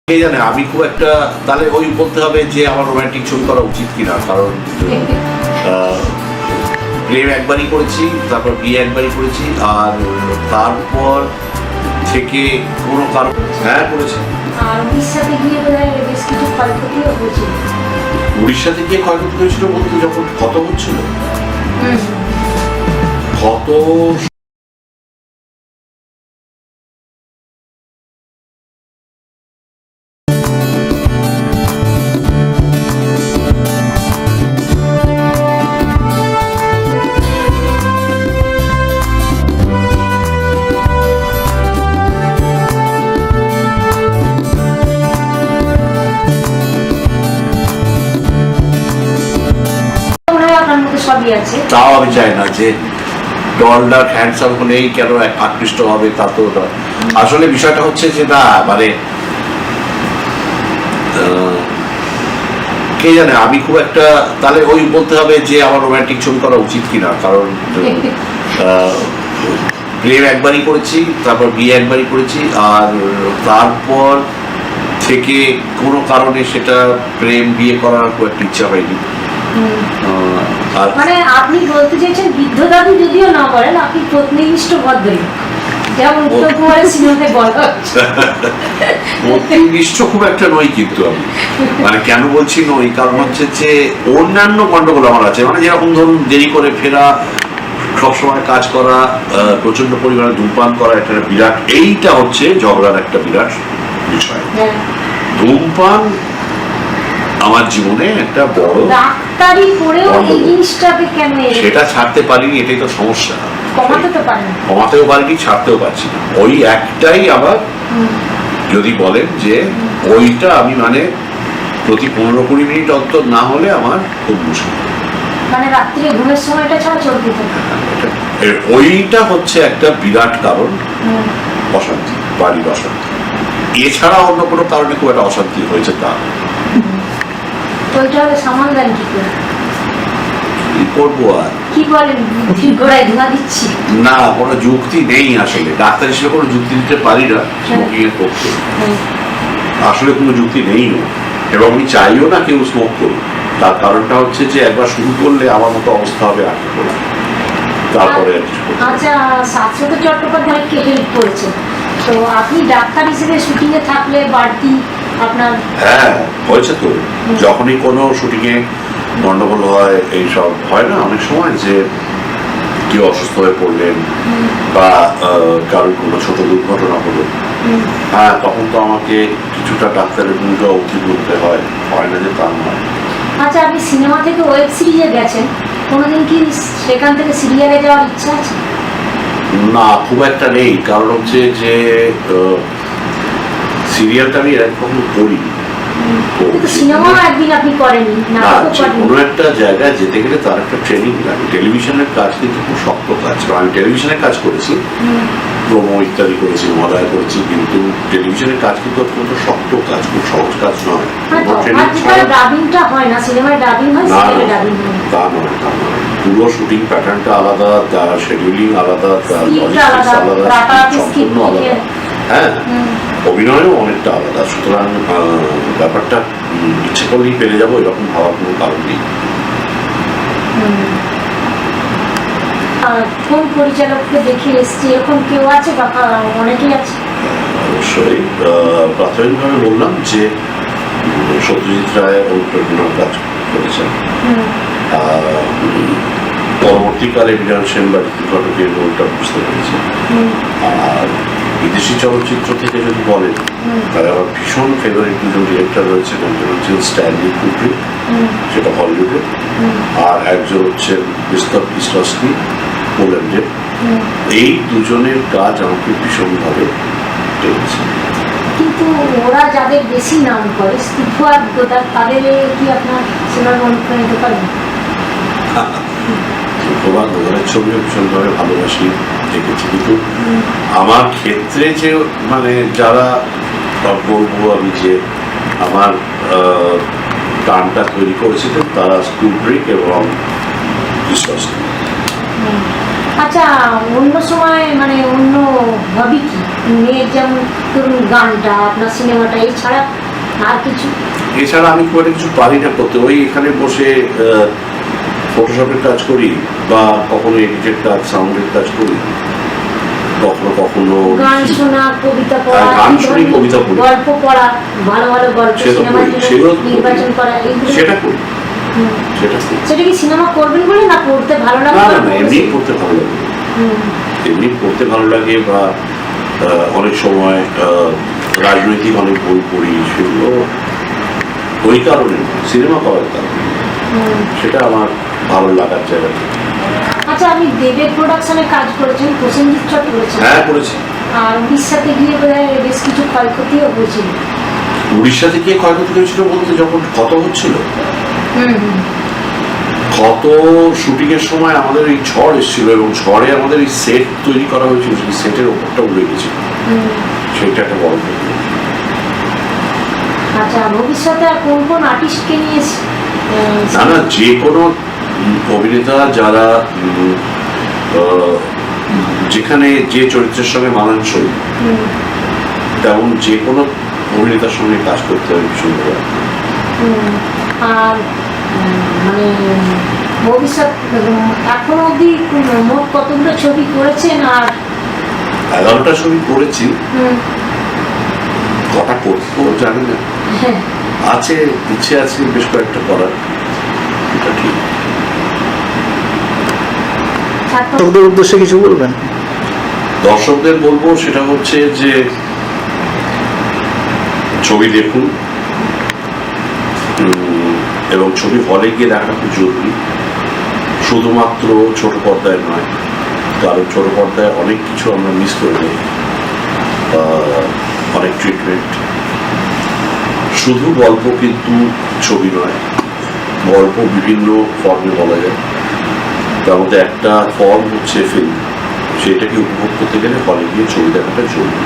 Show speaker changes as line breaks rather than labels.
কে জানে আমি খুব একটা তাহলে ওই বলতে হবে যে আমার রোমান্টিক ছবি করা উচিত কিনা, কারণ প্রেম একবারই করেছি, তারপর বিয়ে একবারই করেছি, আর তারপর থেকে কোনো কারণ হ্যাঁ করেছি।
আর উড়িষ্যাতে গিয়ে বোধহয় বেশ কিছু ক্ষয়ক্ষতিও হয়েছিল।
উড়িষ্যাতে গিয়ে ক্ষয়ক্ষতি হয়েছিল বলতে যখন ক্ষত হচ্ছিল, ক্ষত
সবই আছে।
তাও আমি চাই না যে ডলডার হ্যান্ডসাম হলেই কেন আকৃষ্ট হবে, তা তো আসলে বিষয়টা হচ্ছে যে না মানে কে জানে আমি খুব একটা তাহলে ওই বলতে হবে যে আমার রোমান্টিক ছবি করা উচিত কিনা, কারণ প্রেম একবারই করেছি, তারপর বিয়ে একবারই করেছি, আর তারপর থেকে কোনো কারণে সেটা প্রেম বিয়ে করার খুব একটা ইচ্ছা হয়নি।
মানে আপনি বলতে চাইছেন বৃদ্ধ দাদু যদিও না বলেন, আপনি প্রতিনিষ্ঠ ভদ্রলোক, যেমন উত্তম কুমারের সিনেমাতে বলা হচ্ছে।
প্রতিনিষ্ঠ খুব একটা নই, কিন্তু আমি মানে কেন বলছি নই, কারণ হচ্ছে যে অন্যান্য গন্ডগোল আমার আছে, মানে যেরকম ধরুন দেরি করে ফেরা, সবসময় কাজ করা, প্রচন্ড পরিমাণে ধূমপান করা, একটা বিরাট এইটা হচ্ছে ঝগড়ার একটা বিরাট বিষয়। ধূমপান আমার জীবনে একটা বড়,
ডাক্তারি পড়েও এই জিনিসটাকে কেন
সেটা ছাড়তে পারিনি, এটাই তো সমস্যা।
কমাতেও
পারিনি, ছাড়তেও পারছি না। ওই একটাই আবার যদি বলেন যে ওইটা আমি মানে প্রতি 15-20 মিনিট অন্তর না হলে আমার খুব মুশকিল,
মানে রাত্রিরে ঘুমের সময়টা ছাড়া চলতে থাকে।
ওইটা হচ্ছে একটা বিরাট কারণ অশান্তি, বাড়ির অশান্তি। এছাড়া অন্য কোনো কারণে খুব একটা অশান্তি হয়েছে তা
ওইটা সামাল দেন কি করে?
কি করবো আর,
কি বলেন, বুদ্ধির গোড়ায় ধোঁয়া দিচ্ছি?
না, কোনো যুক্তি নেই আসলে, ডাক্তার হিসেবে কোনো যুক্তি দিতে পারি না স্মোকিং এর পক্ষে, আসলে কোনো যুক্তি নেই, এবং আমি চাইও না কেউ স্মোক করুক। তার কারণটা হচ্ছে যে একবার শুরু করলে আমার মতো অবস্থা হবে আটকে পড়া, তারপরে।
আচ্ছা, শাশ্বত চট্টোপাধ্যায়কে হেল্প করেছেন তো আপনি ডাক্তার হিসেবে শুটিং এ থাকলে বাড়তি আপনার?
হ্যাঁ হয়েছে তো, যখনই কোনো শুটিং এ গন্ডগোল হয়, এইসব হয় না অনেক সময়, যে কেউ অসুস্থ হয়ে পড়লেন বা কারোর কোনো ছোট দুর্ঘটনা হলো, হ্যাঁ তখন তো আমাকে কিছুটা ডাক্তারের ভূমিকা উচিত করতে হয় না যে তা নয়।
আচ্ছা, আপনি সিনেমা থেকে ওয়েব সিরিজে গেছেন, কোনোদিন কি সেখান থেকে সিরিয়ালে যাওয়ার ইচ্ছা আছে?
না, খুব একটা নেই, কারণ হচ্ছে যে সিরিয়ালটা আমি এরকম করিনি।
সিনেমাও একদিন আপনি করেনি,
কোনো একটা জায়গায় যেতে গেলে তার একটা ট্রেনিং লাগে। টেলিভিশনের কাজ কিন্তু খুব শক্ত কাজ, আমি টেলিভিশনের কাজ করেছি, প্রোমো ইত্যাদি করেছি, মজায় করেছি, কিন্তু টেলিভিশনের কাজ কিন্তু অত্যন্ত শক্ত কাজ, খুব সহজ কাজ নয়। তা নয়, পুরো শুটিং প্যাটার্নটা আলাদা, তার শিডিউলিং আলাদা, তার লজিস্টিক্স আলাদা, সম্পূর্ণ আলাদা। হ্যাঁ, অভিনয়ও অনেকটা আলাদা, সুতরাং ব্যাপারটা ইচ্ছে করলেই পেরে যাবো এরকম ভাবার কোনো কারণ নেই।
কোন পরিচালককে দেখে এসছি এরকম কেউ আছে বা অনেকেই আছে?
অবশ্যই, প্রাথমিকভাবে বললাম যে সত্যজিৎ রায় অনুপ্রেরণার কাজ করেছেন, পরবর্তীকালে বিরান সেন বা ঋত্বিক ঘটকের রোলটা বুঝতে পেরেছে। আর বিদেশি চলচ্চিত্র থেকে যদি বলেন, তাহলে আমার ভীষণ ফেভারিট দুজন ডিরেক্টর রয়েছেন, একজন হচ্ছেন স্ট্যানলি কুব্রিক, সেটা হলিউডের, আর একজন হচ্ছেন মিস্টার কিসলস্কি, পোল্যান্ডের। এই দুজনের কাজ আমাকে ভীষণভাবে টেনেছে।
কিন্তু ওরা যাদের বেশি নাম করে স্নিগ্ধ আর গোদার, তাদের কি আপনার সিনেমার অনুপ্রাণিত করেন?
গোদারের ছবিও ভীষণভাবে ভালোবাসি, দেখেছি, কিন্তু আমার ক্ষেত্রে যে মানে যারা বলবো আমি যে আমার গানটা তৈরি করেছিলেন তারা কুব্রিক এবং কিসলস্কি।
আচ্ছা, অন্য সময় মানে অন্য হবি কি মেয়ের, যেমন ধরুন গানটা, আপনার সিনেমাটা, এছাড়া আর কিছু?
এছাড়া আমি খুব একটা কিছু পারি না করতে, ওই এখানে বসে ফটোশপের কাজ করি, বা কখনো এডিটের কাজ, সাউন্ডের কাজ করি, কখনো কখনো
গান শোনা, কবিতা পড়া,
গান শুনি, কবিতা পড়ি,
গল্প পড়া, ভালো ভালো গল্প, সিনেমার জন্য নির্বাচন করা, এইগুলো
সেটা করি, সেটা করি।
সেটা কি সিনেমা করবেন বলে, না পড়তে ভালো লাগে?
না না না, এমনি পড়তে ভালো লাগে, এমনি পড়তে ভালো লাগে, বা অনেক সময় রাজনৈতিক অনেক বই পড়ি, সেগুলো ওই কারণে সিনেমা করার কারণে, সেটা আমার ভালো লাগার জায়গা।
আচ্ছা, আপনি দেবের প্রোডাকশনে কাজ করেছেন, প্রসেনজিৎ চট করেছেন।
হ্যাঁ করেছি।
আর উড়িষ্যাতে গিয়ে বোধহয় বেশ কিছু ক্ষয়ক্ষতিও হয়েছিল।
উড়িষ্যাতে গিয়ে ক্ষয়ক্ষতি হয়েছিল বলতে, যখন ক্ষত হচ্ছিল, ক্ষত শুটিং এর সময় আমাদের এই ঝড় এসেছিল, এবং ঝড়ে আমাদের এই সেট তৈরি করা হয়েছিল, সেই সেটের ওপরটা উড়ে গেছিল, সেটা একটা বড় ক্ষতি।
আচ্ছা, ভবিষ্যতে আর কোন কোন আর্টিস্টকে নিয়ে
না না, যে কোনো অভিনেতা যারা যেখানে যে চরিত্রের সঙ্গে মানানসই, তেমন যে কোনো অভিনেতার সঙ্গে কাজ করতে হবে ভীষণ ভালো।
আর মানে ভবিষ্যৎ এখনো অবধি মোট কতগুলো ছবি করেছেন? আর
11টা ছবি করেছি, কটা করবো জানি না, আছে ইচ্ছে আছে বেশ কয়েকটা করার, এটা ঠিক।
দর্শকদের উদ্দেশ্যে কিছু বলবেন?
দর্শকদের বলবো সেটা হচ্ছে যে ছবি দেখুন, এবং ছবি হলে গিয়ে দেখা খুব জরুরি, শুধুমাত্র ছোট পর্দায় নয়, কারণ ছোট পর্দায় অনেক কিছু আমরা মিস করে যাই, অনেক ট্রিটমেন্ট। শুধু গল্প কিন্তু ছবি নয়, গল্প বিভিন্ন ফর্মে বলা যায়, তার মধ্যে একটা ফর্ম হচ্ছে ফিল্ম, সেটাকে উপভোগ করতে গেলে হলে গিয়ে ছবি দেখাটা জরুরি।